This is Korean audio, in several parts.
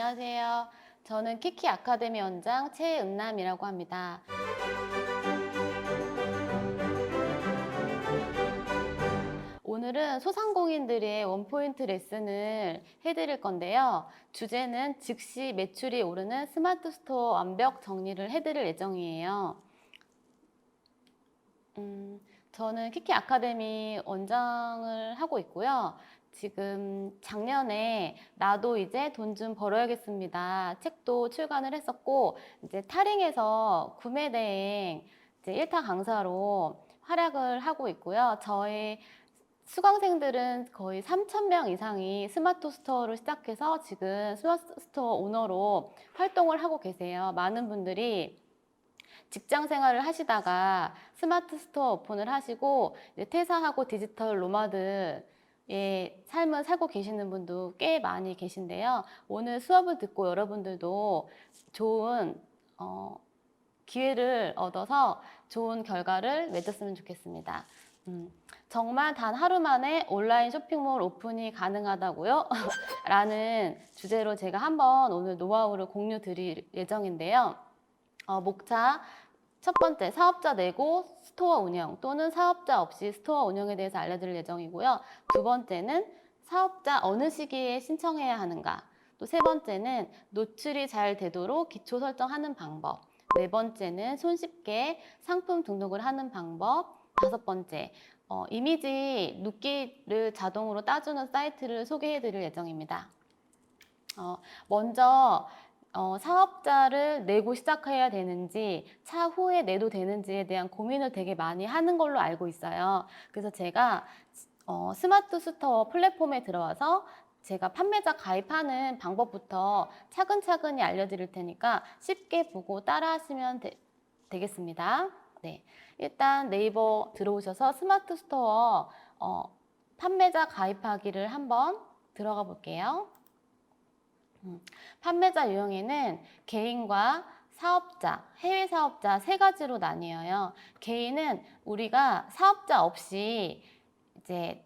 안녕하세요. 저는 키키 아카데미 원장 최은남이라고 합니다. 오늘은 소상공인들의 원포인트 레슨을 해드릴 건데요. 주제는 즉시 매출이 오르는 스마트 스토어 완벽 정리를 해드릴 예정이에요. 저는 키키 아카데미 원장을 하고 있고요. 지금 작년에 나도 이제 돈 좀 벌어야겠습니다. 책도 출간을 했었고, 이제 타링에서 구매 대행 이제 1타 강사로 활약을 하고 있고요. 저희 수강생들은 거의 3,000명 이상이 스마트 스토어를 시작해서 지금 스마트 스토어 오너로 활동을 하고 계세요. 많은 분들이 직장 생활을 하시다가 스마트 스토어 오픈을 하시고 이제 퇴사하고 디지털 노마드의 삶을 살고 계시는 분도 꽤 많이 계신데요. 오늘 수업을 듣고 여러분들도 좋은 기회를 얻어서 좋은 결과를 맺었으면 좋겠습니다. 정말 단 하루 만에 온라인 쇼핑몰 오픈이 가능하다고요? 라는 주제로 제가 한번 오늘 노하우를 공유 드릴 예정인데요. 목차 첫 번째, 사업자 내고 스토어 운영 또는 사업자 없이 스토어 운영에 대해서 알려드릴 예정이고요. 두 번째는 사업자 어느 시기에 신청해야 하는가. 또 세 번째는 노출이 잘 되도록 기초 설정하는 방법. 네 번째는 손쉽게 상품 등록을 하는 방법. 다섯 번째, 이미지 눕기를 자동으로 따주는 사이트를 소개해 드릴 예정입니다. 먼저 사업자를 내고 시작해야 되는지 차후에 내도 되는지에 대한 고민을 되게 많이 하는 걸로 알고 있어요. 그래서 제가 스마트 스토어 플랫폼에 들어와서 제가 판매자 가입하는 방법부터 차근차근히 알려드릴 테니까 쉽게 보고 따라하시면 되겠습니다. 네, 일단 네이버 들어오셔서 스마트 스토어 판매자 가입하기를 한번 들어가 볼게요. 판매자 유형에는 개인과 사업자, 해외 사업자 세 가지로 나뉘어요. 개인은 우리가 사업자 없이 이제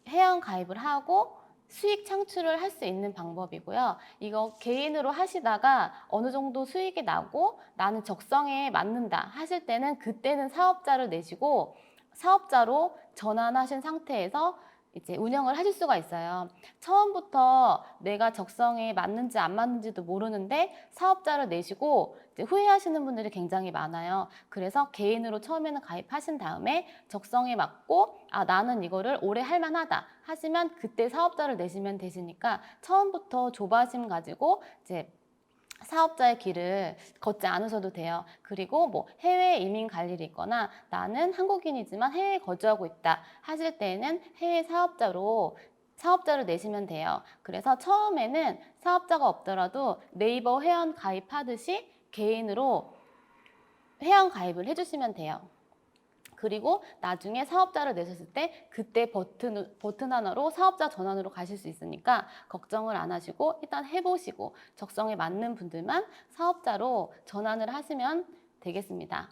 회원 가입을 하고 수익 창출을 할 수 있는 방법이고요. 이거 개인으로 하시다가 어느 정도 수익이 나고 나는 적성에 맞는다 하실 때는 그때는 사업자를 내시고 사업자로 전환하신 상태에서 이제 운영을 하실 수가 있어요. 처음부터 내가 적성에 맞는지 안 맞는지도 모르는데 사업자를 내시고 이제 후회하시는 분들이 굉장히 많아요. 그래서 개인으로 처음에는 가입하신 다음에 적성에 맞고 나는 이거를 오래 할 만하다 하시면 그때 사업자를 내시면 되시니까 처음부터 조바심 가지고 이제 사업자의 길을 걷지 않으셔도 돼요. 그리고 뭐 해외 이민 갈 일이 있거나 나는 한국인이지만 해외에 거주하고 있다 하실 때는 해외 사업자를 내시면 돼요. 그래서 처음에는 사업자가 없더라도 네이버 회원 가입하듯이 개인으로 회원 가입을 해주시면 돼요. 그리고 나중에 사업자를 내셨을 때 그때 버튼 하나로 사업자 전환으로 가실 수 있으니까 걱정을 안 하시고 일단 해보시고 적성에 맞는 분들만 사업자로 전환을 하시면 되겠습니다.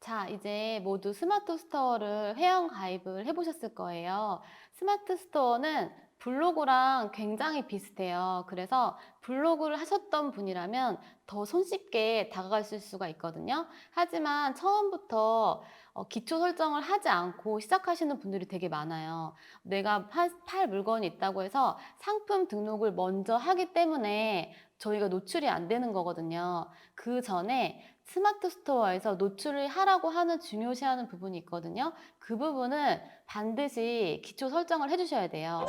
자, 이제 모두 스마트 스토어를 회원 가입을 해보셨을 거예요. 스마트 스토어는 블로그랑 굉장히 비슷해요. 그래서 블로그를 하셨던 분이라면 더 손쉽게 다가가실 수가 있거든요. 하지만 처음부터 기초 설정을 하지 않고 시작하시는 분들이 되게 많아요. 내가 팔 물건이 있다고 해서 상품 등록을 먼저 하기 때문에 저희가 노출이 안 되는 거거든요. 그 전에 스마트 스토어에서 노출을 하라고 하는 중요시하는 부분이 있거든요. 그 부분은 반드시 기초 설정을 해주셔야 돼요.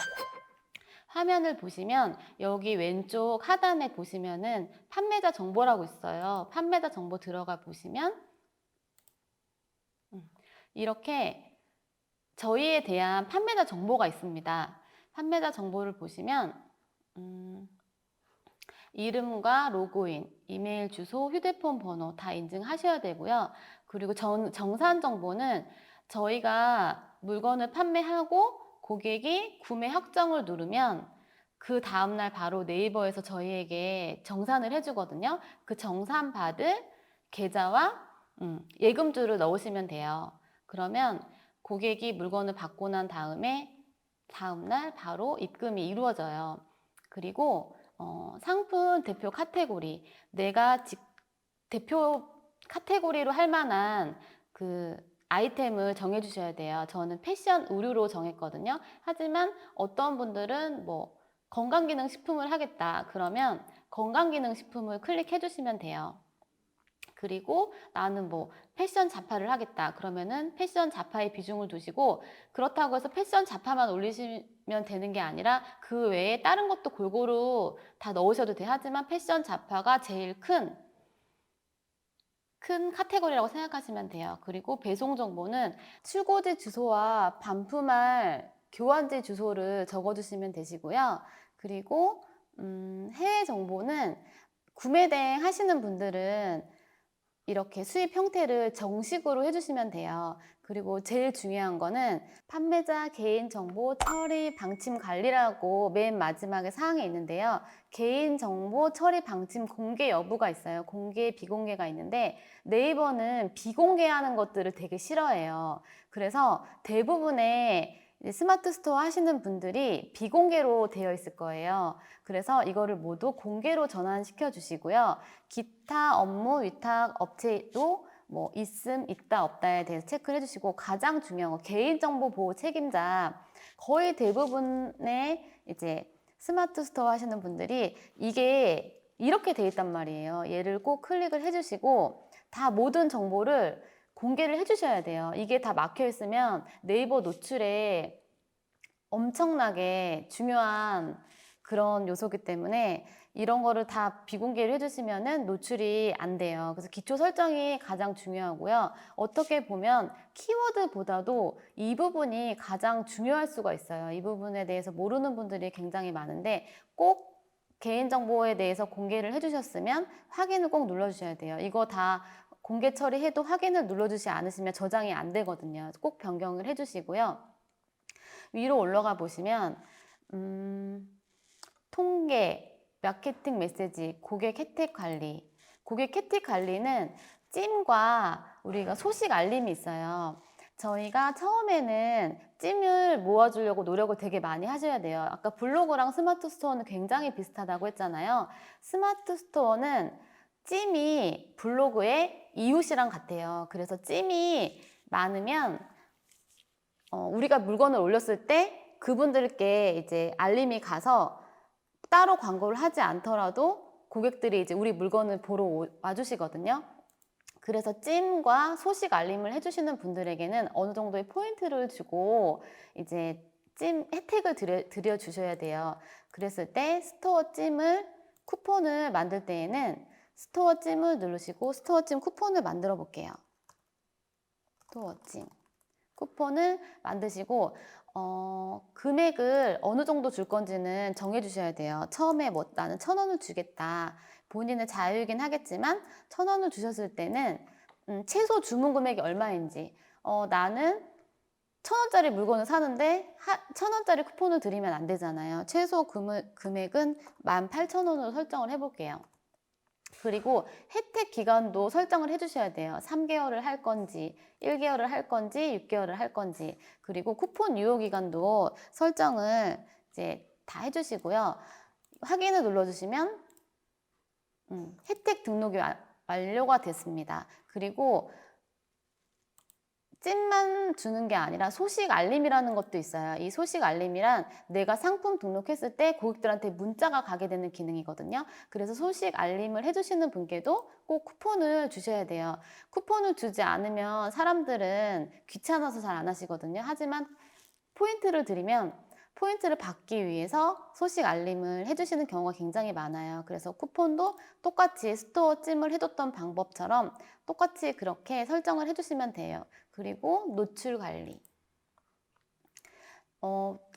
화면을 보시면 여기 왼쪽 하단에 보시면은 판매자 정보라고 있어요. 판매자 정보 들어가 보시면 이렇게 저희에 대한 판매자 정보가 있습니다. 판매자 정보를 보시면 이름과 로그인, 이메일 주소, 휴대폰 번호 다 인증하셔야 되고요. 그리고 정산 정보는 저희가 물건을 판매하고 고객이 구매 확정을 누르면 그 다음날 바로 네이버에서 저희에게 정산을 해주거든요. 그 정산 받을 계좌와 예금주를 넣으시면 돼요. 그러면 고객이 물건을 받고 난 다음에 다음날 바로 입금이 이루어져요. 그리고 상품 대표 카테고리, 내가 대표 카테고리로 할 만한 그 아이템을 정해 주셔야 돼요. 저는 패션 의류로 정했거든요. 하지만 어떤 분들은 뭐 건강기능식품을 하겠다 그러면 건강기능식품을 클릭해 주시면 돼요. 그리고 나는 뭐 패션 잡화를 하겠다 그러면은 패션 잡화의 비중을 두시고, 그렇다고 해서 패션 잡화만 올리시면 되는 게 아니라 그 외에 다른 것도 골고루 다 넣으셔도 돼요. 하지만 패션 잡화가 제일 큰 카테고리라고 생각하시면 돼요. 그리고 배송 정보는 출고지 주소와 반품할 교환지 주소를 적어주시면 되시고요. 그리고 해외 정보는 구매 대행 하시는 분들은 이렇게 수입 형태를 정식으로 해주시면 돼요. 그리고 제일 중요한 거는 판매자 개인정보 처리 방침 관리라고 맨 마지막에 사항이 있는데요. 개인정보 처리 방침 공개 여부가 있어요. 공개, 비공개가 있는데 네이버는 비공개하는 것들을 되게 싫어해요. 그래서 대부분의 스마트 스토어 하시는 분들이 비공개로 되어 있을 거예요. 그래서 이거를 모두 공개로 전환시켜 주시고요. 기타 업무 위탁 업체도 뭐 있음, 있다, 없다에 대해서 체크를 해주시고, 가장 중요한 거 개인정보 보호 책임자, 거의 대부분의 이제 스마트 스토어 하시는 분들이 이게 이렇게 돼 있단 말이에요. 얘를 꼭 클릭을 해주시고 다 모든 정보를 공개를 해주셔야 돼요. 이게 다 막혀 있으면 네이버 노출에 엄청나게 중요한 그런 요소기 때문에 이런 거를 다 비공개를 해주시면은 노출이 안 돼요. 그래서 기초 설정이 가장 중요하고요. 어떻게 보면 키워드보다도 이 부분이 가장 중요할 수가 있어요. 이 부분에 대해서 모르는 분들이 굉장히 많은데 꼭 개인정보에 대해서 공개를 해주셨으면 확인을 꼭 눌러주셔야 돼요. 이거 다 공개 처리해도 확인을 눌러주지 않으시면 저장이 안 되거든요. 꼭 변경을 해주시고요. 위로 올라가 보시면 통계, 마케팅 메시지, 고객 혜택 관리. 고객 혜택 관리는 찜과 우리가 소식 알림이 있어요. 저희가 처음에는 찜을 모아주려고 노력을 되게 많이 하셔야 돼요. 아까 블로그랑 스마트 스토어는 굉장히 비슷하다고 했잖아요. 스마트 스토어는 찜이 블로그의 이웃이랑 같아요. 그래서 찜이 많으면 우리가 물건을 올렸을 때 그분들께 이제 알림이 가서 따로 광고를 하지 않더라도 고객들이 이제 우리 물건을 보러 와주시거든요. 그래서 찜과 소식 알림을 해주시는 분들에게는 어느 정도의 포인트를 주고 이제 찜 혜택을 드려주셔야 돼요. 그랬을 때 스토어 찜을 쿠폰을 만들 때에는 스토어 찜을 누르시고 스토어 찜 쿠폰을 만들어 볼게요. 스토어 찜 쿠폰을 만드시고 금액을 어느 정도 줄 건지는 정해 주셔야 돼요. 처음에 뭐 나는 1,000원을 주겠다. 본인의 자유이긴 하겠지만 1,000원을 주셨을 때는 최소 주문 금액이 얼마인지, 나는 1,000원짜리 물건을 사는데 1,000원짜리 쿠폰을 드리면 안 되잖아요. 최소 금액은 18,000원으로 설정을 해볼게요. 그리고 혜택 기간도 설정을 해주셔야 돼요. 3개월을 할 건지, 1개월을 할 건지, 6개월을 할 건지. 그리고 쿠폰 유효 기간도 설정을 이제 다 해주시고요. 확인을 눌러주시면 혜택 등록이 완료가 됐습니다. 그리고 찜만 주는 게 아니라 소식 알림이라는 것도 있어요. 이 소식 알림이란 내가 상품 등록했을 때 고객들한테 문자가 가게 되는 기능이거든요. 그래서 소식 알림을 해주시는 분께도 꼭 쿠폰을 주셔야 돼요. 쿠폰을 주지 않으면 사람들은 귀찮아서 잘 안 하시거든요. 하지만 포인트를 드리면 포인트를 받기 위해서 소식 알림을 해주시는 경우가 굉장히 많아요. 그래서 쿠폰도 똑같이 스토어 찜을 해줬던 방법처럼 똑같이 그렇게 설정을 해주시면 돼요. 그리고 노출 관리.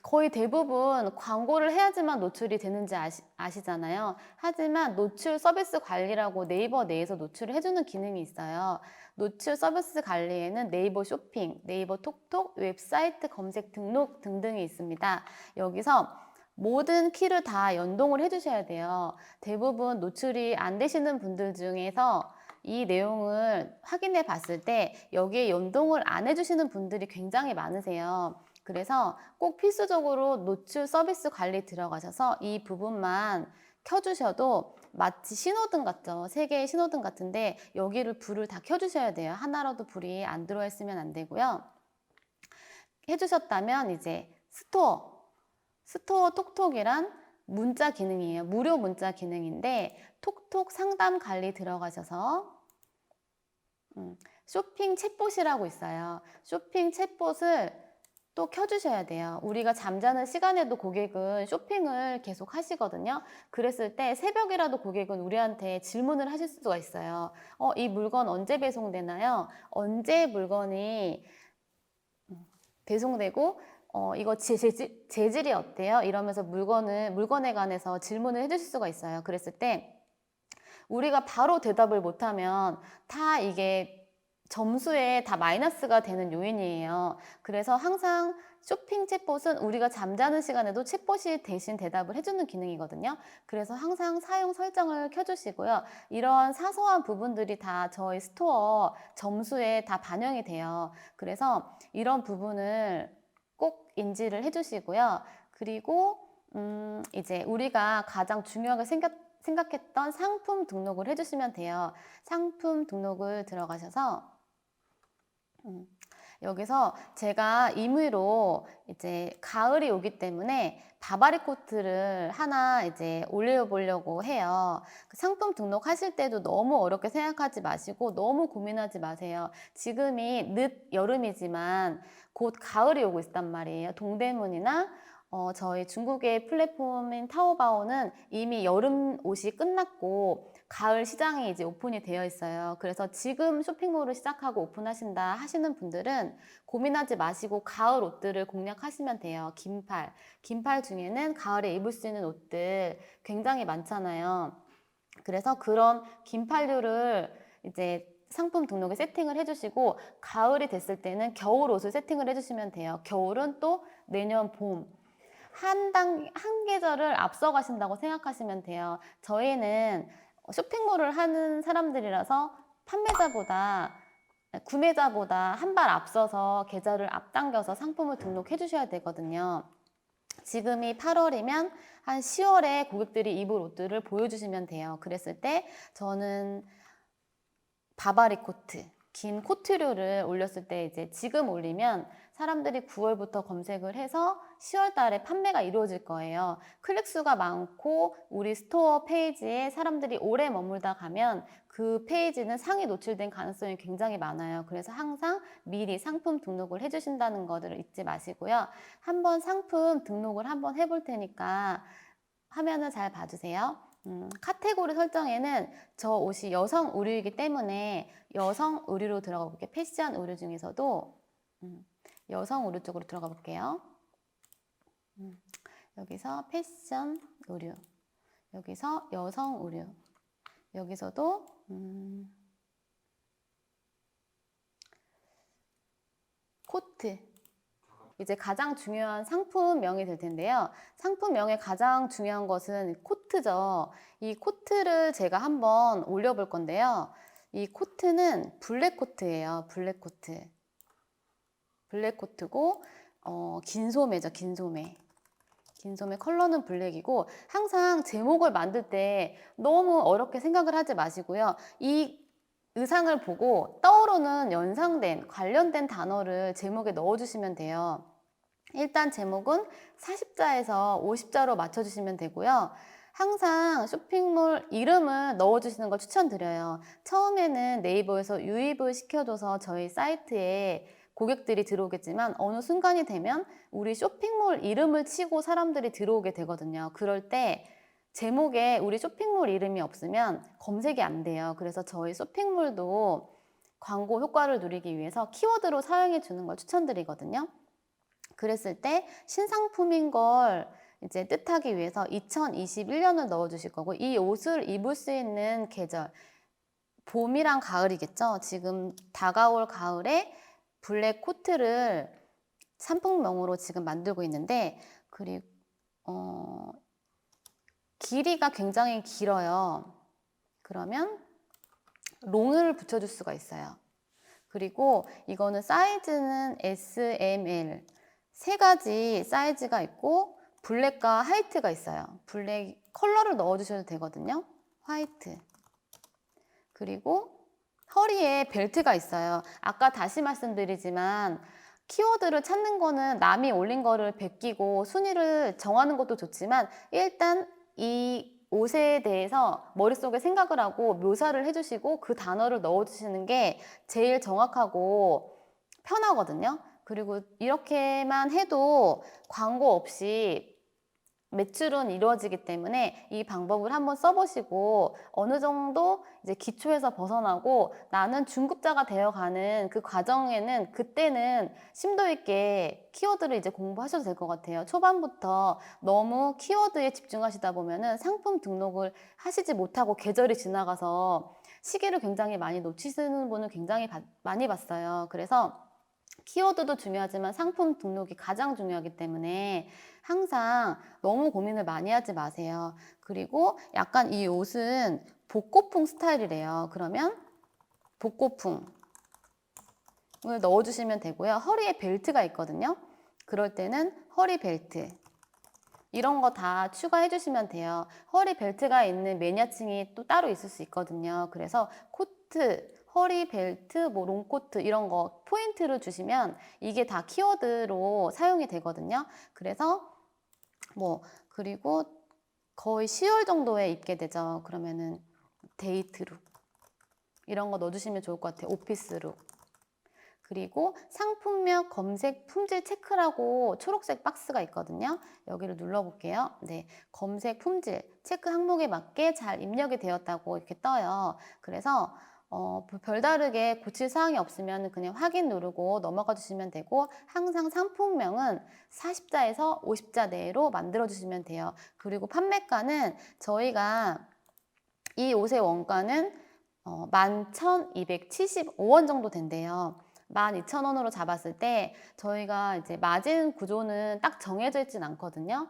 거의 대부분 광고를 해야지만 노출이 되는지 아시잖아요. 하지만 노출 서비스 관리라고 네이버 내에서 노출을 해주는 기능이 있어요. 노출 서비스 관리에는 네이버 쇼핑, 네이버 톡톡, 웹사이트 검색 등록 등등이 있습니다. 여기서 모든 키를 다 연동을 해주셔야 돼요. 대부분 노출이 안 되시는 분들 중에서 이 내용을 확인해 봤을 때 여기에 연동을 안 해주시는 분들이 굉장히 많으세요. 그래서 꼭 필수적으로 노출 서비스 관리 들어가셔서 이 부분만 켜주셔도 마치 신호등 같죠. 세 개의 신호등 같은데 여기를 불을 다 켜주셔야 돼요. 하나라도 불이 안 들어와 있으면 안 되고요. 해주셨다면 이제 스토어 톡톡이란 문자 기능이에요. 무료 문자 기능인데 톡톡 상담 관리 들어가셔서 쇼핑 챗봇이라고 있어요. 쇼핑 챗봇을 또 켜주셔야 돼요. 우리가 잠자는 시간에도 고객은 쇼핑을 계속 하시거든요. 그랬을 때 새벽이라도 고객은 우리한테 질문을 하실 수가 있어요. 이 물건 언제 배송되나요? 언제 물건이 배송되고 이거 재질이 어때요? 이러면서 물건에 관해서 질문을 해주실 수가 있어요. 그랬을 때 우리가 바로 대답을 못하면 다 이게 점수에 다 마이너스가 되는 요인이에요. 그래서 항상 쇼핑 챗봇은 우리가 잠자는 시간에도 챗봇이 대신 대답을 해주는 기능이거든요. 그래서 항상 사용 설정을 켜주시고요. 이런 사소한 부분들이 다 저희 스토어 점수에 다 반영이 돼요. 그래서 이런 부분을 꼭 인지를 해주시고요. 그리고 이제 우리가 가장 중요하게 생각했던 상품 등록을 해주시면 돼요. 상품 등록을 들어가셔서 여기서 제가 임의로 이제 가을이 오기 때문에 바바리 코트를 하나 이제 올려보려고 해요. 그 상품 등록하실 때도 너무 어렵게 생각하지 마시고 너무 고민하지 마세요. 지금이 늦 여름이지만 곧 가을이 오고 있단 말이에요. 동대문이나 저희 중국의 플랫폼인 타오바오는 이미 여름 옷이 끝났고 가을 시장이 이제 오픈이 되어 있어요. 그래서 지금 쇼핑몰을 시작하고 오픈하신다 하시는 분들은 고민하지 마시고 가을 옷들을 공략하시면 돼요. 긴팔 중에는 가을에 입을 수 있는 옷들 굉장히 많잖아요. 그래서 그런 긴팔류를 이제 상품 등록에 세팅을 해주시고 가을이 됐을 때는 겨울 옷을 세팅을 해주시면 돼요. 겨울은 또 내년 봄. 한 계절을 앞서 가신다고 생각하시면 돼요. 저희는 쇼핑몰을 하는 사람들이라서 구매자보다 한 발 앞서서 계절을 앞당겨서 상품을 등록해 주셔야 되거든요. 지금이 8월이면 한 10월에 고객들이 입을 옷들을 보여주시면 돼요. 그랬을 때 저는 바바리 코트, 긴 코트류를 올렸을 때 이제 지금 올리면 사람들이 9월부터 검색을 해서 10월 달에 판매가 이루어질 거예요. 클릭수가 많고 우리 스토어 페이지에 사람들이 오래 머물다 가면 그 페이지는 상위 노출된 가능성이 굉장히 많아요. 그래서 항상 미리 상품 등록을 해주신다는 것을 잊지 마시고요. 한번 상품 등록을 한번 해볼 테니까 화면을 잘 봐주세요. 카테고리 설정에는 저 옷이 여성 의류이기 때문에 여성 의류로 들어가 볼게요. 패션 의류 중에서도 여성 의류 쪽으로 들어가 볼게요. 여기서 패션 의류, 여기서 여성 의류, 여기서도 코트. 이제 가장 중요한 상품명이 될 텐데요. 상품명의 가장 중요한 것은 코트죠. 이 코트를 제가 한번 올려볼 건데요. 이 코트는 블랙 코트예요. 블랙 코트. 블랙 코트고 긴 소매죠. 긴 소매. 긴 소매 컬러는 블랙이고 항상 제목을 만들 때 너무 어렵게 생각을 하지 마시고요. 이 의상을 보고 떠오르는 관련된 단어를 제목에 넣어주시면 돼요. 일단 제목은 40자에서 50자로 맞춰주시면 되고요. 항상 쇼핑몰 이름을 넣어주시는 걸 추천드려요. 처음에는 네이버에서 유입을 시켜줘서 저희 사이트에 고객들이 들어오겠지만 어느 순간이 되면 우리 쇼핑몰 이름을 치고 사람들이 들어오게 되거든요. 그럴 때 제목에 우리 쇼핑몰 이름이 없으면 검색이 안 돼요. 그래서 저희 쇼핑몰도 광고 효과를 누리기 위해서 키워드로 사용해 주는 걸 추천드리거든요. 그랬을 때 신상품인 걸 이제 뜻하기 위해서 2021년을 넣어주실 거고 이 옷을 입을 수 있는 계절 봄이랑 가을이겠죠. 지금 다가올 가을에 블랙 코트를 상품명으로 지금 만들고 있는데 그리고 길이가 굉장히 길어요. 그러면 롱을 붙여줄 수가 있어요. 그리고 이거는 사이즈는 S, M, L 세 가지 사이즈가 있고 블랙과 화이트가 있어요. 블랙 컬러를 넣어주셔도 되거든요. 화이트. 그리고 허리에 벨트가 있어요. 아까 다시 말씀드리지만 키워드를 찾는 거는 남이 올린 거를 베끼고 순위를 정하는 것도 좋지만 일단 이 옷에 대해서 머릿속에 생각을 하고 묘사를 해주시고 그 단어를 넣어주시는 게 제일 정확하고 편하거든요. 그리고 이렇게만 해도 광고 없이 매출은 이루어지기 때문에 이 방법을 한번 써보시고 어느 정도 이제 기초에서 벗어나고 나는 중급자가 되어가는 그 과정에는 그때는 심도 있게 키워드를 이제 공부하셔도 될 것 같아요. 초반부터 너무 키워드에 집중하시다 보면은 상품 등록을 하시지 못하고 계절이 지나가서 시기를 굉장히 많이 놓치시는 분을 굉장히 많이 봤어요. 그래서 키워드도 중요하지만 상품 등록이 가장 중요하기 때문에 항상 너무 고민을 많이 하지 마세요. 그리고 약간 이 옷은 복고풍 스타일이래요. 그러면 복고풍을 넣어주시면 되고요. 허리에 벨트가 있거든요. 그럴 때는 허리 벨트. 이런 거 다 추가해 주시면 돼요. 허리 벨트가 있는 매니아층이 또 따로 있을 수 있거든요. 그래서 코트, 허리 벨트, 뭐 롱코트 이런 거 포인트를 주시면 이게 다 키워드로 사용이 되거든요. 그래서 뭐 그리고 거의 10월 정도에 입게 되죠. 그러면은 데이트룩 이런 거 넣어주시면 좋을 것 같아요. 오피스룩. 그리고 상품명 검색 품질 체크라고 초록색 박스가 있거든요. 여기를 눌러볼게요. 네, 검색 품질 체크 항목에 맞게 잘 입력이 되었다고 이렇게 떠요. 그래서 별다르게 고칠 사항이 없으면 그냥 확인 누르고 넘어가 주시면 되고 항상 상품명은 40자에서 50자 내로 만들어 주시면 돼요. 그리고 판매가는 저희가 이 옷의 원가는 11,275원 정도 된대요. 12,000원으로 잡았을 때 저희가 이제 마진 구조는 딱 정해져 있진 않거든요.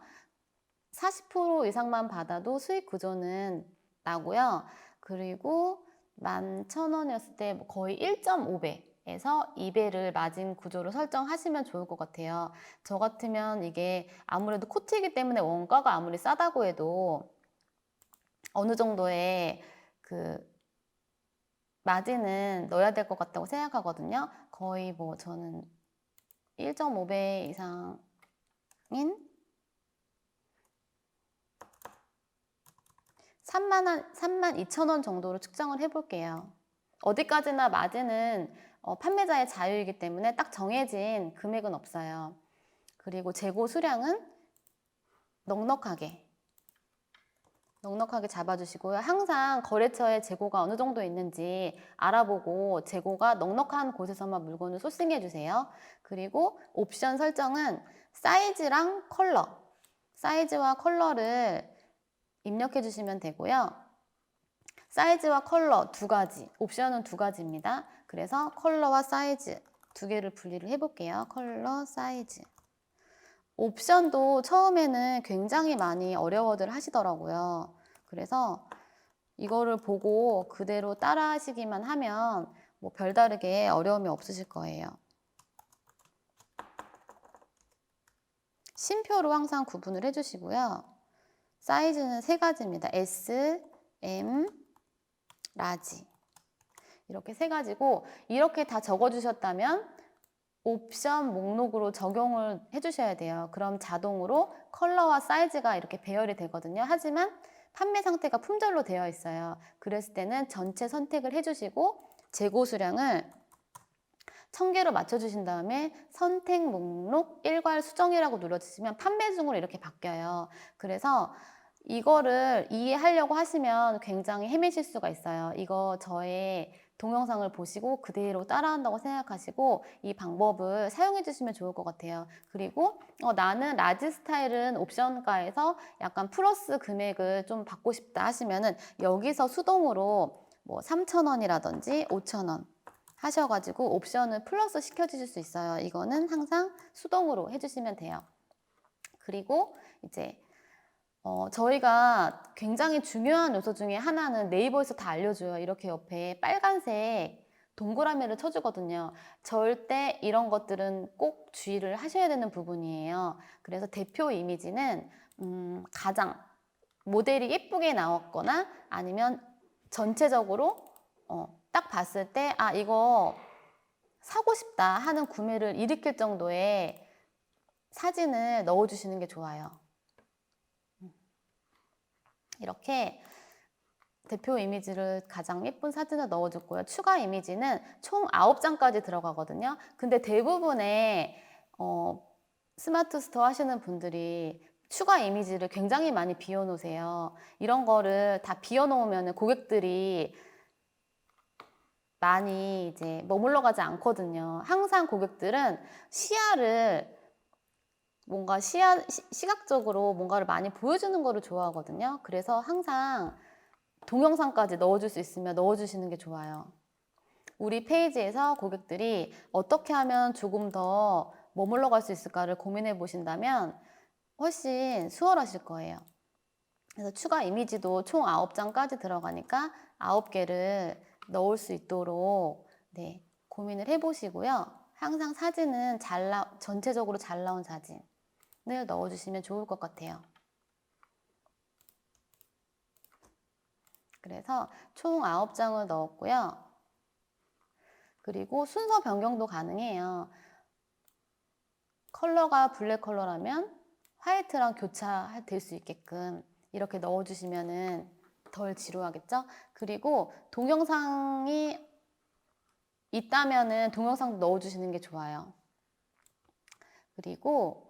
40% 이상만 받아도 수익 구조는 나고요. 그리고 11,000원이었을 때 거의 1.5배에서 2배를 마진 구조로 설정하시면 좋을 것 같아요. 저 같으면 이게 아무래도 코트이기 때문에 원가가 아무리 싸다고 해도 어느 정도의 그 마진은 넣어야 될 것 같다고 생각하거든요. 거의 뭐 저는 1.5배 이상인 32,000원 정도로 측정을 해볼게요. 어디까지나 마진은 판매자의 자유이기 때문에 딱 정해진 금액은 없어요. 그리고 재고 수량은 넉넉하게 잡아주시고요. 항상 거래처에 재고가 어느 정도 있는지 알아보고 재고가 넉넉한 곳에서만 물건을 소싱해 주세요. 그리고 옵션 설정은 사이즈랑 컬러, 사이즈와 컬러를 입력해 주시면 되고요. 사이즈와 컬러 두 가지, 옵션은 두 가지입니다. 그래서 컬러와 사이즈 두 개를 분리를 해볼게요. 컬러, 사이즈. 옵션도 처음에는 굉장히 많이 어려워들 하시더라고요. 그래서 이거를 보고 그대로 따라 하시기만 하면 뭐 별다르게 어려움이 없으실 거예요. 심표로 항상 구분을 해주시고요. 사이즈는 세 가지입니다. S, M, 라지. 이렇게 세 가지고 이렇게 다 적어주셨다면 옵션 목록으로 적용을 해주셔야 돼요. 그럼 자동으로 컬러와 사이즈가 이렇게 배열이 되거든요. 하지만 판매 상태가 품절로 되어 있어요. 그랬을 때는 전체 선택을 해주시고 재고 수량을 1000개로 맞춰주신 다음에 선택 목록 일괄 수정이라고 눌러주시면 판매 중으로 이렇게 바뀌어요. 그래서 이거를 이해하려고 하시면 굉장히 헤매실 수가 있어요. 이거 저의 동영상을 보시고 그대로 따라한다고 생각하시고 이 방법을 사용해 주시면 좋을 것 같아요. 그리고 나는 라지 스타일은 옵션가에서 약간 플러스 금액을 좀 받고 싶다 하시면은 여기서 수동으로 뭐 3,000원이라든지 5,000원 하셔가지고 옵션을 플러스 시켜주실 수 있어요. 이거는 항상 수동으로 해주시면 돼요. 그리고 이제 저희가 굉장히 중요한 요소 중에 하나는 네이버에서 다 알려줘요. 이렇게 옆에 빨간색 동그라미를 쳐주거든요. 절대 이런 것들은 꼭 주의를 하셔야 되는 부분이에요. 그래서 대표 이미지는 가장 모델이 예쁘게 나왔거나 아니면 전체적으로 딱 봤을 때 아, 이거 사고 싶다 하는 구매를 일으킬 정도의 사진을 넣어주시는 게 좋아요. 이렇게 대표 이미지를 가장 예쁜 사진을 넣어줬고요. 추가 이미지는 총 9장까지 들어가거든요. 근데 대부분의 스마트 스토어 하시는 분들이 추가 이미지를 굉장히 많이 비워놓으세요. 이런 거를 다 비워놓으면 고객들이 많이 이제 머물러 가지 않거든요. 항상 고객들은 시야를 뭔가 시각적으로 뭔가를 많이 보여주는 거를 좋아하거든요. 그래서 항상 동영상까지 넣어줄 수 있으면 넣어주시는 게 좋아요. 우리 페이지에서 고객들이 어떻게 하면 조금 더 머물러 갈 수 있을까를 고민해 보신다면 훨씬 수월하실 거예요. 그래서 추가 이미지도 총 9장까지 들어가니까 9개를 넣을 수 있도록 네, 고민을 해보시고요. 항상 사진은 전체적으로 잘 나온 사진을 넣어주시면 좋을 것 같아요. 그래서 총 9장을 넣었고요. 그리고 순서 변경도 가능해요. 컬러가 블랙 컬러라면 화이트랑 교차될 수 있게끔 이렇게 넣어주시면 덜 지루하겠죠? 그리고 동영상이 있다면은 동영상도 넣어주시는 게 좋아요. 그리고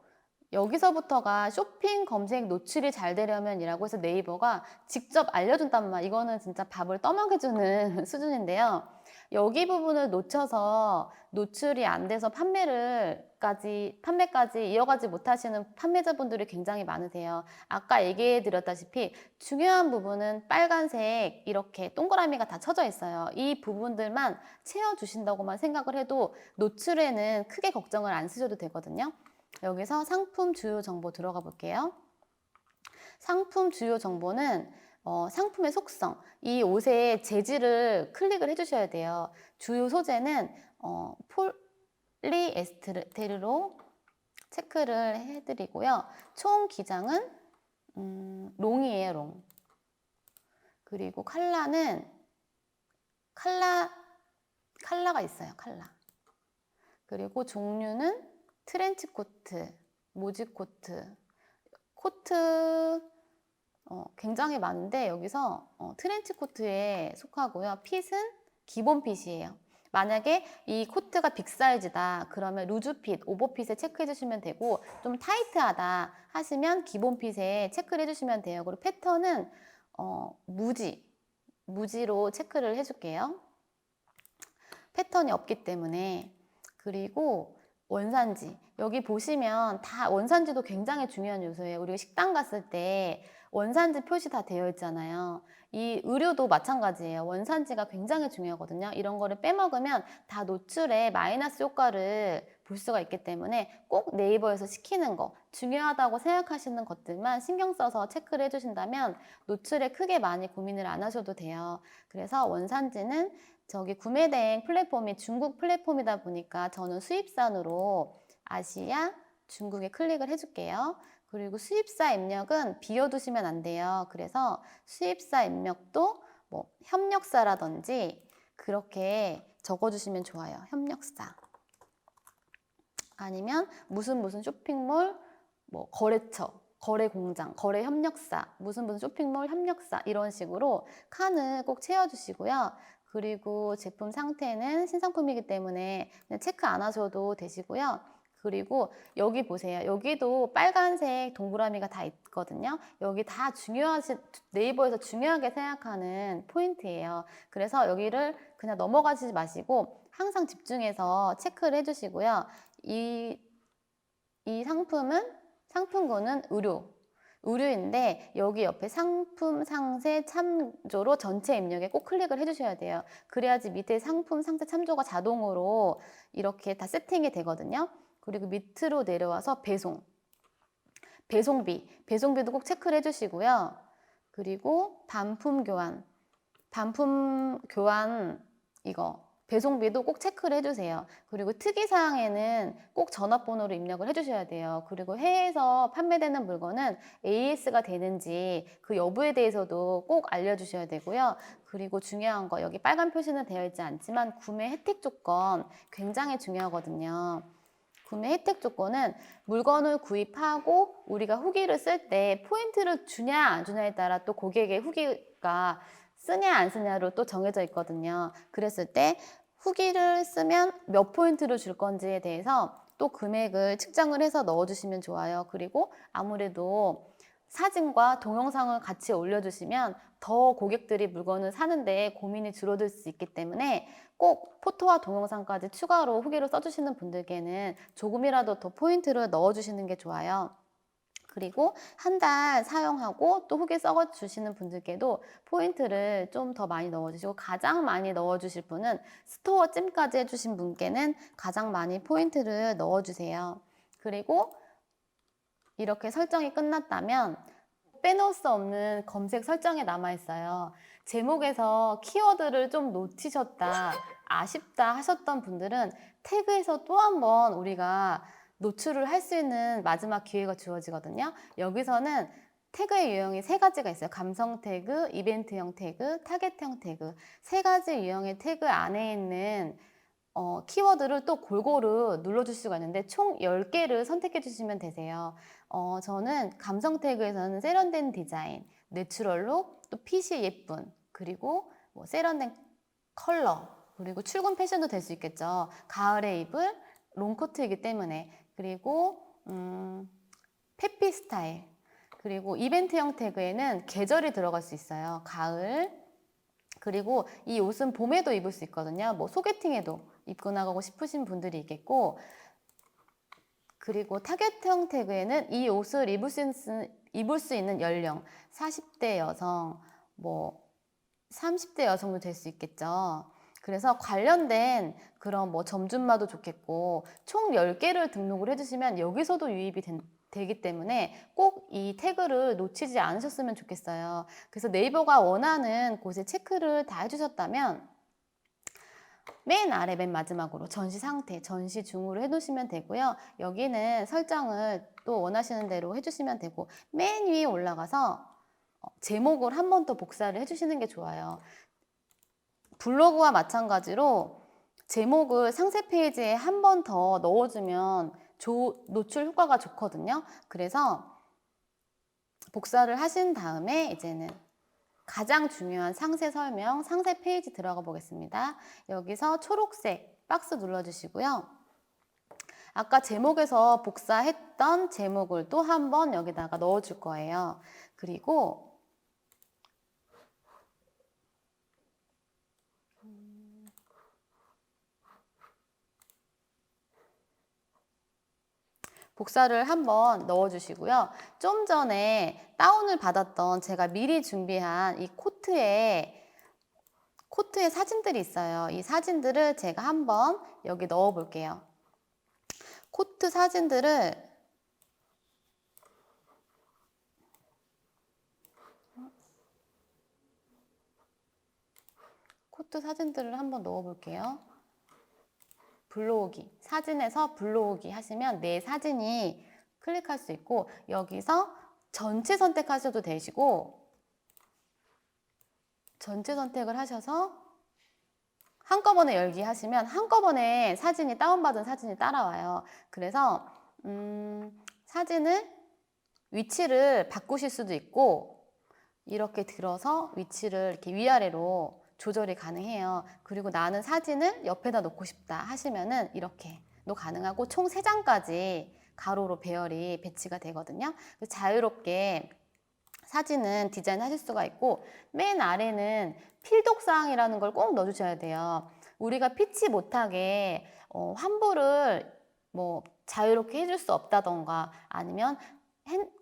여기서부터가 쇼핑 검색 노출이 잘 되려면 이라고 해서 네이버가 직접 알려준단 말, 이거는 진짜 밥을 떠먹여주는 수준인데요. 여기 부분을 놓쳐서 노출이 안 돼서 판매까지 이어가지 못하시는 판매자분들이 굉장히 많으세요. 아까 얘기해 드렸다시피 중요한 부분은 빨간색 이렇게 동그라미가 다 쳐져 있어요. 이 부분들만 채워주신다고만 생각을 해도 노출에는 크게 걱정을 안 쓰셔도 되거든요. 여기서 상품 주요 정보 들어가 볼게요. 상품 주요 정보는 상품의 속성, 이 옷의 재질을 클릭을 해주셔야 돼요. 주요 소재는 폴리에스테르로 체크를 해드리고요. 총 기장은 롱이에요, 롱. 그리고 컬러는 컬러가 있어요, 컬러. 그리고 종류는 트렌치 코트, 모직 코트, 굉장히 많은데 여기서 트렌치 코트에 속하고요. 핏은 기본 핏이에요. 만약에 이 코트가 빅 사이즈다 그러면 루즈 핏, 오버핏에 체크해 주시면 되고 좀 타이트하다 하시면 기본 핏에 체크를 해주시면 돼요. 그리고 패턴은 무지로 체크를 해줄게요. 패턴이 없기 때문에. 그리고 원산지, 여기 보시면 다 원산지도 굉장히 중요한 요소예요. 우리가 식당 갔을 때 원산지 표시 다 되어 있잖아요. 이 의류도 마찬가지예요. 원산지가 굉장히 중요하거든요. 이런 거를 빼먹으면 다 노출에 마이너스 효과를 볼 수가 있기 때문에 꼭 네이버에서 시키는 거, 중요하다고 생각하시는 것들만 신경 써서 체크를 해주신다면 노출에 크게 많이 고민을 안 하셔도 돼요. 그래서 원산지는 저기 구매대행 플랫폼이 중국 플랫폼이다 보니까 저는 수입산으로 아시아, 중국에 클릭을 해줄게요. 그리고 수입사 입력은 비워두시면 안 돼요. 그래서 수입사 입력도 뭐 협력사라든지 그렇게 적어주시면 좋아요. 협력사. 아니면 무슨 쇼핑몰, 뭐 거래처, 거래공장, 거래협력사, 무슨 쇼핑몰 협력사 이런 식으로 칸을 꼭 채워주시고요. 그리고 제품 상태는 신상품이기 때문에 그냥 체크 안 하셔도 되시고요. 그리고 여기 보세요. 여기도 빨간색 동그라미가 다 있거든요. 여기 다 네이버에서 중요하게 생각하는 포인트예요. 그래서 여기를 그냥 넘어가지 마시고 항상 집중해서 체크를 해주시고요. 이 상품군은 의류인데 여기 옆에 상품 상세 참조로 전체 입력에 꼭 클릭을 해주셔야 돼요. 그래야지 밑에 상품 상세 참조가 자동으로 이렇게 다 세팅이 되거든요. 그리고 밑으로 내려와서 배송비도 꼭 체크를 해주시고요. 그리고 반품 교환 이거 배송비도 꼭 체크를 해주세요. 그리고 특이사항에는 꼭 전화번호로 입력을 해주셔야 돼요. 그리고 해외에서 판매되는 물건은 AS가 되는지 그 여부에 대해서도 꼭 알려주셔야 되고요. 그리고 중요한 거, 여기 빨간 표시는 되어 있지 않지만 구매 혜택 조건 굉장히 중요하거든요. 구매 혜택 조건은 물건을 구입하고 우리가 후기를 쓸 때 포인트를 주냐 안 주냐에 따라 또 고객의 후기가 쓰냐 안 쓰냐로 또 정해져 있거든요. 그랬을 때 후기를 쓰면 몇 포인트를 줄 건지에 대해서 또 금액을 측정을 해서 넣어주시면 좋아요. 그리고 아무래도 사진과 동영상을 같이 올려주시면 더 고객들이 물건을 사는데 고민이 줄어들 수 있기 때문에 꼭 포토와 동영상까지 추가로 후기를 써주시는 분들께는 조금이라도 더 포인트를 넣어주시는 게 좋아요. 그리고 한 달 사용하고 또 후기 써주시는 분들께도 포인트를 좀 더 많이 넣어주시고, 가장 많이 넣어주실 분은 스토어 찜까지 해주신 분께는 가장 많이 포인트를 넣어주세요. 그리고 이렇게 설정이 끝났다면 빼놓을 수 없는 검색 설정이 남아있어요. 제목에서 키워드를 좀 놓치셨다, 아쉽다 하셨던 분들은 태그에서 또 한 번 우리가 노출을 할 수 있는 마지막 기회가 주어지거든요. 여기서는 태그의 유형이 세 가지가 있어요. 감성 태그, 이벤트형 태그, 타겟형 태그. 세 가지 유형의 태그 안에 있는 키워드를 또 골고루 눌러줄 수가 있는데 총 10개를 선택해 주시면 되세요. 저는 감성 태그에서는 세련된 디자인, 내추럴 룩, 또 핏이 예쁜, 그리고 뭐 세련된 컬러, 그리고 출근 패션도 될 수 있겠죠. 가을에 입을 롱코트이기 때문에. 그리고 페피 스타일. 그리고 이벤트형 태그에는 계절이 들어갈 수 있어요. 가을. 그리고 이 옷은 봄에도 입을 수 있거든요. 뭐 소개팅에도 입고 나가고 싶으신 분들이 있겠고, 그리고 타겟형 태그에는 이 옷을 입을 수 있는 연령, 40대 여성, 뭐 30대 여성도 될 수 있겠죠. 그래서 관련된 그런 뭐 점준마도 좋겠고, 총 10개를 등록을 해주시면 여기서도 유입이 되기 때문에 꼭 이 태그를 놓치지 않으셨으면 좋겠어요. 그래서 네이버가 원하는 곳에 체크를 다 해주셨다면 맨 아래 맨 마지막으로 전시 상태, 전시 중으로 해두시면 되고요. 여기는 설정을 또 원하시는 대로 해주시면 되고, 맨 위에 올라가서 제목을 한 번 더 복사를 해주시는 게 좋아요. 블로그와 마찬가지로 제목을 상세 페이지에 한 번 더 넣어주면 노출 효과가 좋거든요. 그래서 복사를 하신 다음에 이제는 가장 중요한 상세 설명, 상세 페이지 들어가 보겠습니다. 여기서 초록색 박스 눌러주시고요. 아까 제목에서 복사했던 제목을 또 한 번 여기다가 넣어줄 거예요. 그리고 복사를 한번 넣어주시고요. 좀 전에 다운을 받았던 제가 미리 준비한 이 코트에 사진들이 있어요. 이 사진들을 제가 한번 여기 넣어 볼게요. 코트 사진들을 한번 넣어 볼게요. 불러오기, 사진에서 불러오기 하시면 내 사진이 클릭할 수 있고, 여기서 전체 선택하셔도 되시고, 전체 선택을 하셔서 한꺼번에 열기 하시면 한꺼번에 사진이, 다운받은 사진이 따라와요. 그래서 사진을 위치를 바꾸실 수도 있고, 이렇게 들어서 위치를 이렇게 위아래로 조절이 가능해요. 그리고 나는 사진을 옆에다 놓고 싶다 하시면은 이렇게도 가능하고, 총 3장까지 가로로 배열이 배치가 되거든요. 자유롭게 사진은 디자인하실 수가 있고, 맨 아래는 필독사항이라는 걸 꼭 넣어주셔야 돼요. 우리가 피치 못하게 환불을 뭐 자유롭게 해줄 수 없다던가, 아니면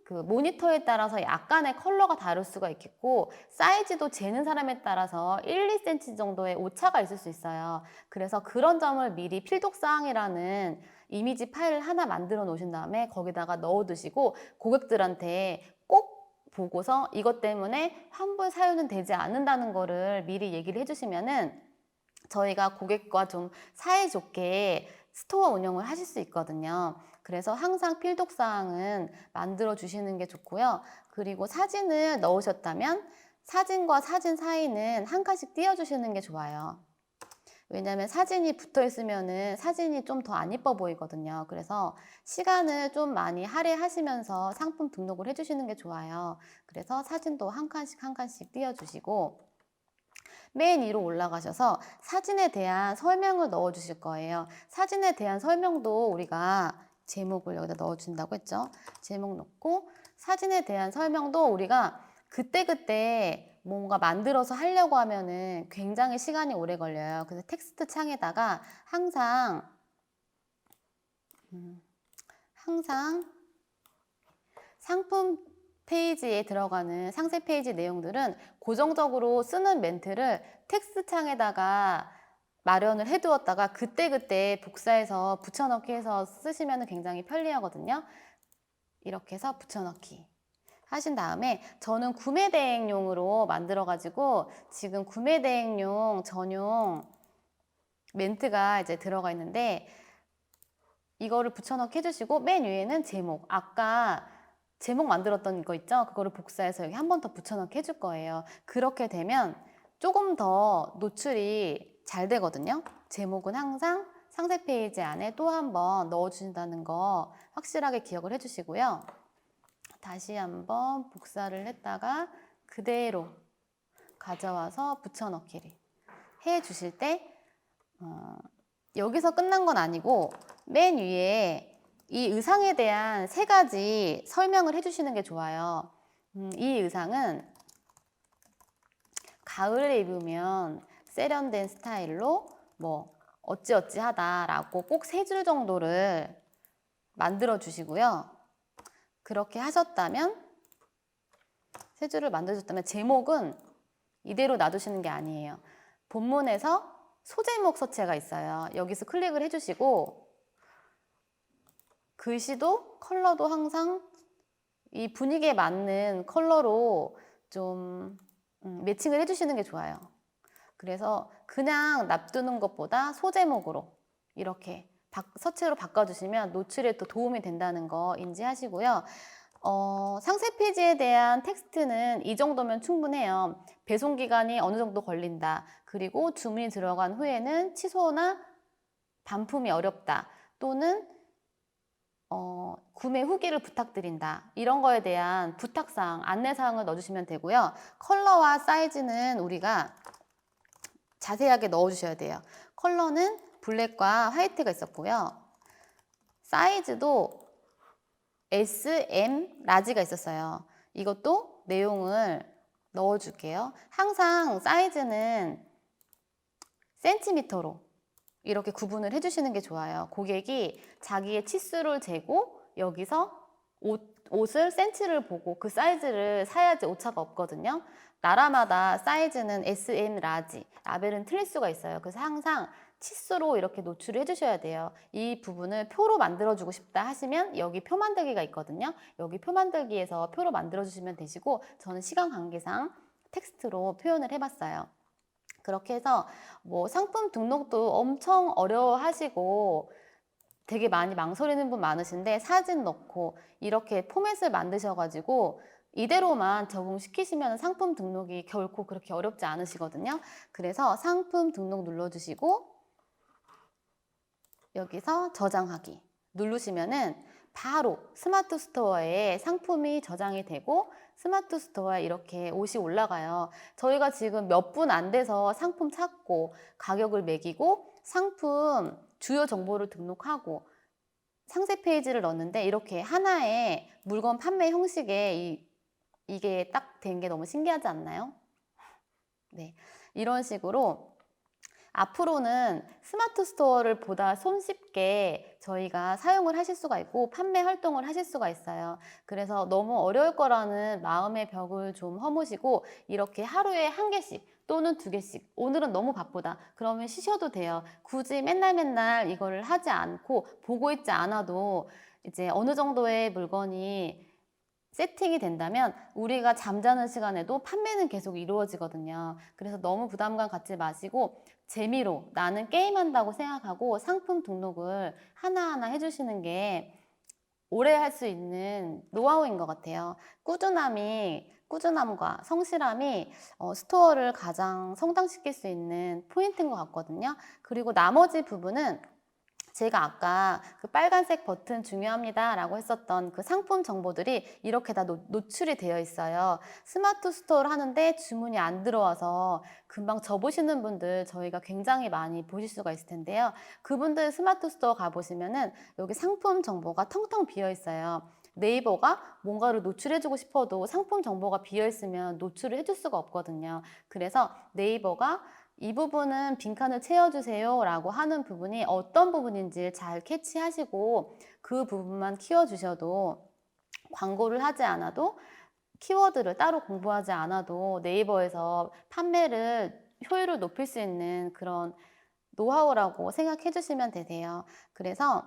그 모니터에 따라서 약간의 컬러가 다를 수가 있겠고, 사이즈도 재는 사람에 따라서 1, 2cm 정도의 오차가 있을 수 있어요. 그래서 그런 점을 미리 필독사항이라는 이미지 파일을 하나 만들어 놓으신 다음에 거기다가 넣어 두시고, 고객들한테 꼭 보고서 이것 때문에 환불 사유는 되지 않는다는 거를 미리 얘기를 해주시면은 저희가 고객과 좀 사이좋게 스토어 운영을 하실 수 있거든요. 그래서 항상 필독사항은 만들어 주시는 게 좋고요. 그리고 사진을 넣으셨다면 사진과 사진 사이는 한 칸씩 띄워주시는 게 좋아요. 왜냐하면 사진이 붙어 있으면은 사진이 좀 더 안 이뻐 보이거든요. 그래서 시간을 좀 많이 할애하시면서 상품 등록을 해주시는 게 좋아요. 그래서 사진도 한 칸씩 한 칸씩 띄워주시고 맨 위로 올라가셔서 사진에 대한 설명을 넣어 주실 거예요. 사진에 대한 설명도 우리가 제목을 여기다 넣어 준다고 했죠. 제목 넣고 사진에 대한 설명도 우리가 그때그때 뭔가 만들어서 하려고 하면은 굉장히 시간이 오래 걸려요. 그래서 텍스트 창에다가 항상 상품 페이지에 들어가는 상세 페이지 내용들은 고정적으로 쓰는 멘트를 텍스트 창에다가 마련을 해두었다가 그때그때 복사해서 붙여넣기 해서 쓰시면 굉장히 편리하거든요. 이렇게 해서 붙여넣기 하신 다음에 저는 구매 대행용으로 만들어가지고 지금 구매 대행용 전용 멘트가 이제 들어가 있는데 이거를 붙여넣기 해주시고 맨 위에는 제목, 아까 제목 만들었던 거 있죠? 그거를 복사해서 여기 한 번 더 붙여넣기 해줄 거예요. 그렇게 되면 조금 더 노출이 잘 되거든요. 제목은 항상 상세 페이지 안에 또 한 번 넣어주신다는 거 확실하게 기억을 해주시고요. 다시 한번 복사를 했다가 그대로 가져와서 붙여넣기를 해주실 때 여기서 끝난 건 아니고 맨 위에 이 의상에 대한 3가지 설명을 해주시는 게 좋아요. 이 의상은 가을에 입으면 세련된 스타일로 뭐 어찌어찌 하다라고 꼭 3줄 정도를 만들어 주시고요. 그렇게 하셨다면 3줄을 만들어줬다면 제목은 이대로 놔두시는 게 아니에요. 본문에서 소제목 서체가 있어요. 여기서 클릭을 해주시고 글씨도 컬러도 항상 이 분위기에 맞는 컬러로 좀 매칭을 해주시는 게 좋아요. 그래서 그냥 놔두는 것보다 소제목으로 이렇게 서체로 바꿔주시면 노출에 또 도움이 된다는 거 인지하시고요. 상세 페이지에 대한 텍스트는 이 정도면 충분해요. 배송 기간이 어느 정도 걸린다. 그리고 주문이 들어간 후에는 취소나 반품이 어렵다. 또는 구매 후기를 부탁드린다. 이런 거에 대한 부탁사항, 안내사항을 넣어주시면 되고요. 컬러와 사이즈는 우리가 자세하게 넣어주셔야 돼요. 컬러는 블랙과 화이트가 있었고요. 사이즈도 S, M, 라지가 있었어요. 이것도 내용을 넣어줄게요. 항상 사이즈는 센티미터로 이렇게 구분을 해주시는 게 좋아요. 고객이 자기의 치수를 재고 여기서 옷을 센치를 보고 그 사이즈를 사야지 오차가 없거든요. 나라마다 사이즈는 S, M, 라지, 라벨은 틀릴 수가 있어요. 그래서 항상 치수로 이렇게 노출을 해주셔야 돼요. 이 부분을 표로 만들어주고 싶다 하시면 여기 표 만들기가 있거든요. 여기 표 만들기에서 표로 만들어주시면 되시고 저는 시간 관계상 텍스트로 표현을 해봤어요. 그렇게 해서 뭐 상품 등록도 엄청 어려워하시고 되게 많이 망설이는 분 많으신데 사진 넣고 이렇게 포맷을 만드셔가지고 이대로만 적응시키시면 상품 등록이 결코 그렇게 어렵지 않으시거든요. 그래서 상품 등록 눌러주시고 여기서 저장하기 누르시면은 바로 스마트 스토어에 상품이 저장이 되고 스마트 스토어에 이렇게 옷이 올라가요. 저희가 지금 몇 분 안 돼서 상품 찾고 가격을 매기고 상품 주요 정보를 등록하고 상세 페이지를 넣었는데 이렇게 하나의 물건 판매 형식에 이게 딱 된 게 너무 신기하지 않나요? 네, 이런 식으로 앞으로는 스마트 스토어를 보다 손쉽게 저희가 사용을 하실 수가 있고 판매 활동을 하실 수가 있어요. 그래서 너무 어려울 거라는 마음의 벽을 좀 허무시고 이렇게 하루에 1개씩 또는 2개씩 오늘은 너무 바쁘다. 그러면 쉬셔도 돼요. 굳이 맨날 이거를 하지 않고 보고 있지 않아도 이제 어느 정도의 물건이 세팅이 된다면 우리가 잠자는 시간에도 판매는 계속 이루어지거든요. 그래서 너무 부담감 갖지 마시고 재미로 나는 게임한다고 생각하고 상품 등록을 하나하나 해주시는 게 오래 할 수 있는 노하우인 것 같아요. 꾸준함과 성실함이 스토어를 가장 성장시킬 수 있는 포인트인 것 같거든요. 그리고 나머지 부분은 제가 아까 그 빨간색 버튼 중요합니다 라고 했었던 그 상품 정보들이 이렇게 다 노출이 되어 있어요. 스마트 스토어를 하는데 주문이 안 들어와서 금방 접으시는 분들 저희가 굉장히 많이 보실 수가 있을 텐데요. 그분들 스마트 스토어 가보시면은 여기 상품 정보가 텅텅 비어 있어요. 네이버가 뭔가를 노출해주고 싶어도 상품 정보가 비어 있으면 노출을 해줄 수가 없거든요. 그래서 네이버가 이 부분은 빈칸을 채워주세요 라고 하는 부분이 어떤 부분인지 잘 캐치하시고 그 부분만 키워주셔도 광고를 하지 않아도 키워드를 따로 공부하지 않아도 네이버에서 판매를 효율을 높일 수 있는 그런 노하우라고 생각해 주시면 되세요. 그래서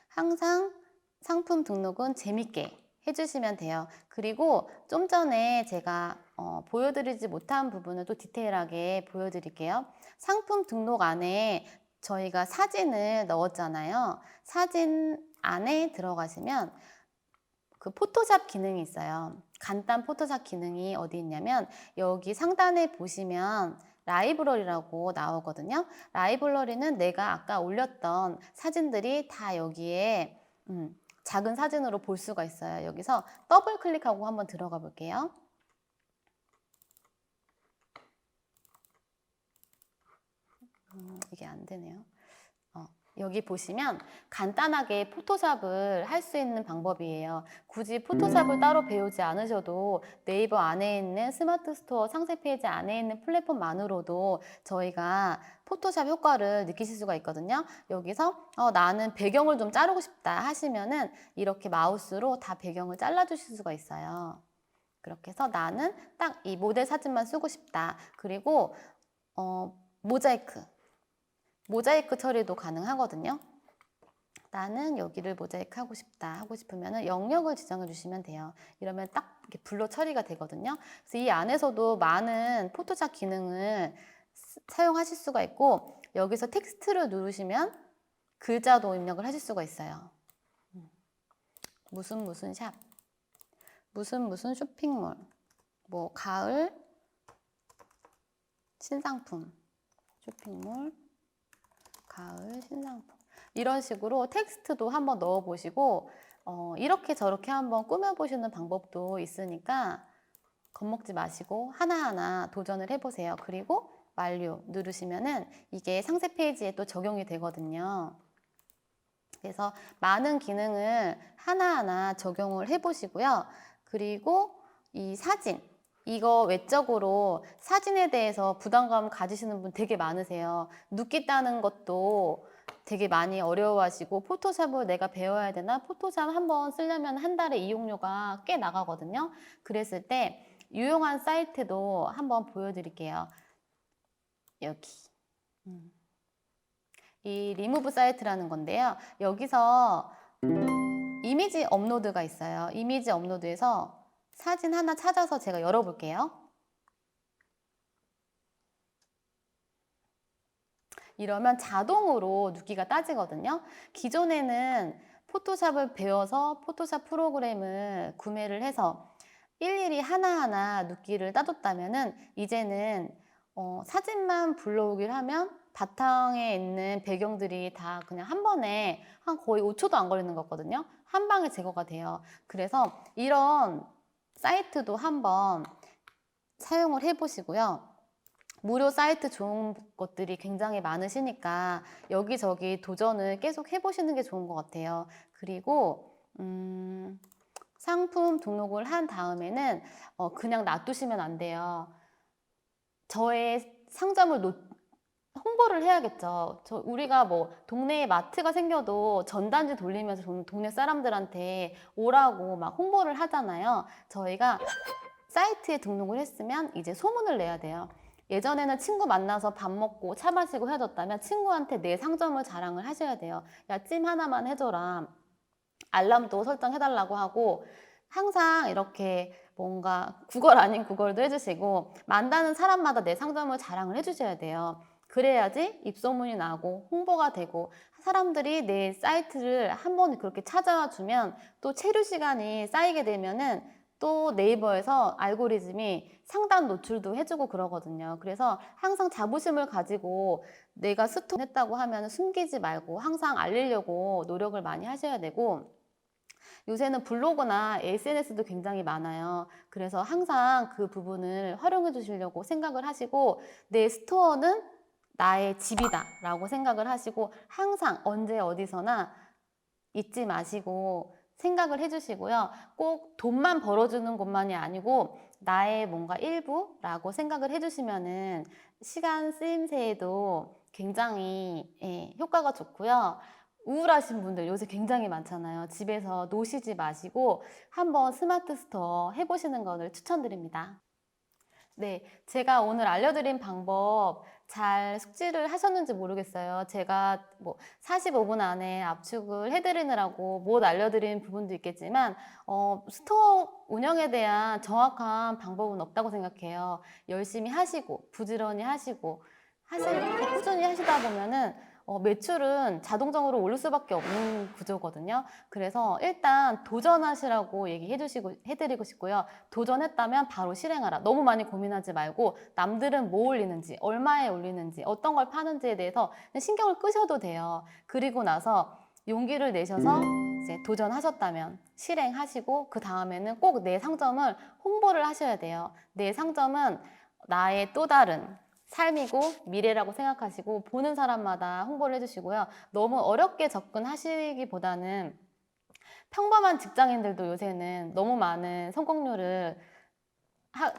항상 상품 등록은 재밌게 해주시면 돼요. 그리고 좀 전에 제가 보여드리지 못한 부분을 또 디테일하게 보여드릴게요. 상품 등록 안에 저희가 사진을 넣었잖아요. 사진 안에 들어가시면 그 포토샵 기능이 있어요. 간단 포토샵 기능이 어디 있냐면 여기 상단에 보시면 라이브러리라고 나오거든요. 라이브러리는 내가 아까 올렸던 사진들이 다 여기에 작은 사진으로 볼 수가 있어요. 여기서 더블 클릭하고 한번 들어가 볼게요. 이게 안 되네요. 여기 보시면 간단하게 포토샵을 할 수 있는 방법이에요. 굳이 포토샵을 따로 배우지 않으셔도 네이버 안에 있는 스마트 스토어 상세 페이지 안에 있는 플랫폼만으로도 저희가 포토샵 효과를 느끼실 수가 있거든요. 여기서 나는 배경을 좀 자르고 싶다 하시면은 이렇게 마우스로 다 배경을 잘라주실 수가 있어요. 그렇게 해서 나는 딱 이 모델 사진만 쓰고 싶다. 그리고 모자이크 처리도 가능하거든요. 나는 여기를 모자이크 하고 싶다 하고 싶으면 영역을 지정해 주시면 돼요. 이러면 딱 이렇게 블러 처리가 되거든요. 그래서 이 안에서도 많은 포토샵 기능을 사용하실 수가 있고 여기서 텍스트를 누르시면 글자도 입력을 하실 수가 있어요. 무슨 샵, 무슨 쇼핑몰, 뭐 가을 신상품, 쇼핑몰 가을 신상품 이런 식으로 텍스트도 한번 넣어 보시고 이렇게 저렇게 한번 꾸며 보시는 방법도 있으니까 겁먹지 마시고 하나하나 도전을 해보세요. 그리고 완료 누르시면은 이게 상세 페이지에 또 적용이 되거든요. 그래서 많은 기능을 하나하나 적용을 해보시고요. 그리고 이 사진 이거 외적으로 사진에 대해서 부담감 가지시는 분 되게 많으세요. 눕기 따는 것도 되게 많이 어려워하시고 포토샵을 내가 배워야 되나? 포토샵 한번 쓰려면 한 달에 이용료가 꽤 나가거든요. 그랬을 때 유용한 사이트도 한번 보여드릴게요. 여기 이 리무브 사이트라는 건데요. 여기서 이미지 업로드가 있어요. 이미지 업로드에서 사진 하나 찾아서 제가 열어볼게요. 이러면 자동으로 눕기가 따지거든요. 기존에는 포토샵을 배워서 포토샵 프로그램을 구매를 해서 일일이 하나하나 눕기를 따줬다면은 이제는 사진만 불러오기를 하면 바탕에 있는 배경들이 다 그냥 한 번에 한 거의 5초도 안 걸리는 거거든요. 한 방에 제거가 돼요. 그래서 이런 사이트도 한번 사용을 해보시고요. 무료 사이트 좋은 것들이 굉장히 많으시니까 여기저기 도전을 계속 해보시는 게 좋은 것 같아요. 그리고 상품 등록을 한 다음에는 그냥 놔두시면 안 돼요. 저의 상점을 홍보를 해야겠죠. 우리가 뭐 동네에 마트가 생겨도 전단지 돌리면서 동네 사람들한테 오라고 막 홍보를 하잖아요. 저희가 사이트에 등록을 했으면 이제 소문을 내야 돼요. 예전에는 친구 만나서 밥 먹고 차 마시고 헤어졌다면 친구한테 내 상점을 자랑을 하셔야 돼요. 야, 찜 하나만 해줘라. 알람도 설정해달라고 하고 항상 이렇게 뭔가 구걸 아닌 구걸도 해주시고 만나는 사람마다 내 상점을 자랑을 해주셔야 돼요. 그래야지 입소문이 나고 홍보가 되고 사람들이 내 사이트를 한번 그렇게 찾아와 주면 또 체류 시간이 쌓이게 되면은 또 네이버에서 알고리즘이 상단 노출도 해주고 그러거든요. 그래서 항상 자부심을 가지고 내가 스토했다고 하면 숨기지 말고 항상 알리려고 노력을 많이 하셔야 되고 요새는 블로그나 SNS도 굉장히 많아요. 그래서 항상 그 부분을 활용해 주시려고 생각을 하시고 내 스토어는 나의 집이다 라고 생각을 하시고 항상 언제 어디서나 잊지 마시고 생각을 해주시고요. 꼭 돈만 벌어주는 것만이 아니고 나의 뭔가 일부라고 생각을 해주시면은 시간 쓰임새에도 굉장히 효과가 좋고요. 우울하신 분들 요새 굉장히 많잖아요. 집에서 노시지 마시고 한번 스마트 스토어 해보시는 것을 추천드립니다. 네, 제가 오늘 알려드린 방법 잘 숙지를 하셨는지 모르겠어요. 제가 뭐 45분 안에 압축을 해드리느라고 못 알려드린 부분도 있겠지만 스토어 운영에 대한 정확한 방법은 없다고 생각해요. 열심히 하시고 부지런히 하시고 꾸준히 하시다 보면은 매출은 자동적으로 오를 수밖에 없는 구조거든요. 그래서 일단 도전하시라고 해드리고 싶고요. 도전했다면 바로 실행하라. 너무 많이 고민하지 말고 남들은 뭐 올리는지, 얼마에 올리는지, 어떤 걸 파는지에 대해서 신경을 끄셔도 돼요. 그리고 나서 용기를 내셔서 이제 도전하셨다면 실행하시고 그 다음에는 꼭 내 상점을 홍보를 하셔야 돼요. 내 상점은 나의 또 다른 삶이고 미래라고 생각하시고 보는 사람마다 홍보를 해주시고요. 너무 어렵게 접근하시기보다는 평범한 직장인들도 요새는 너무 많은 성공률을 하,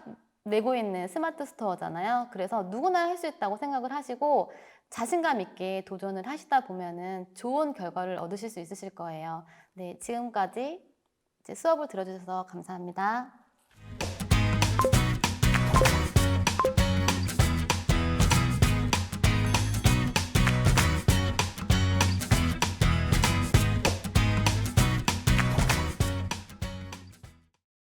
내고 있는 스마트 스토어잖아요. 그래서 누구나 할 수 있다고 생각을 하시고 자신감 있게 도전을 하시다 보면은 좋은 결과를 얻으실 수 있으실 거예요. 네, 지금까지 이제 수업을 들어주셔서 감사합니다.